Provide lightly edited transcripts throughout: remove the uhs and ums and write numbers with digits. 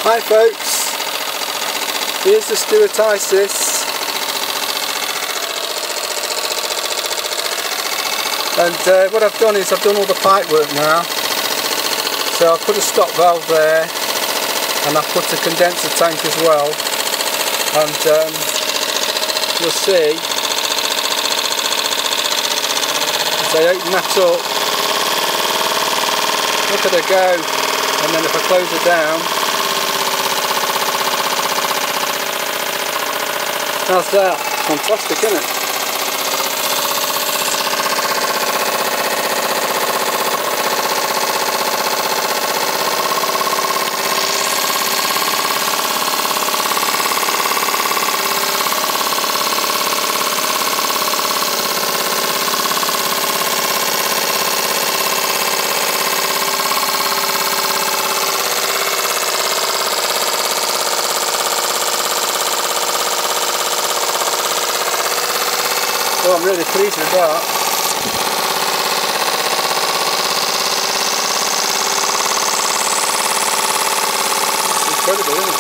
Hi folks, here's the Stuart Isis, and what I've done is I've done all the pipe work now. So I put a stop valve there and I put a condenser tank as well, and you'll see as I open that up, look at her go, and then if I close her down, how's that? Fantastic, isn't it? Well, I'm really pleased with that. It's incredible, isn't it?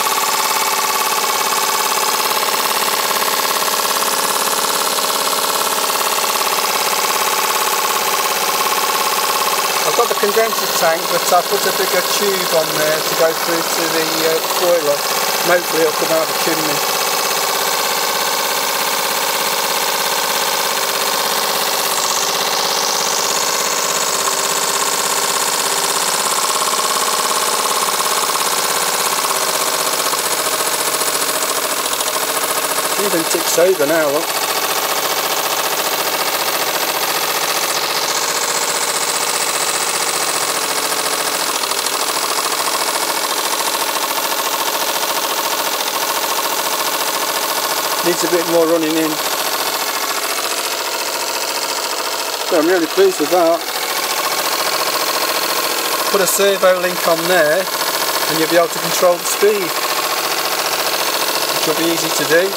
I've got the condenser tank, but I put a bigger tube on there to go through to the boiler, and hopefully it'll come out the chimney. Even ticks over now, look. Needs a bit more running in. So I'm really pleased with that. Put a servo link on there and you'll be able to control the speed, which will be easy to do.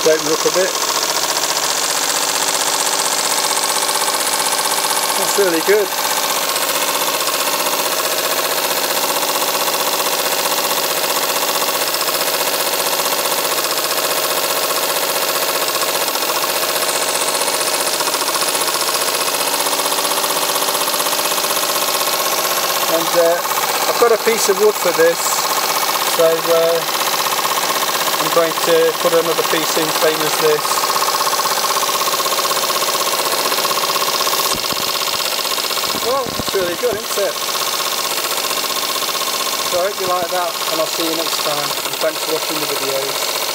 Open her up a bit. That's really good. And I've got a piece of wood for this, so I'm going to put another piece in, same as this. Well, it's really good, isn't it? So I hope you like that, and I'll see you next time. And thanks for watching the videos.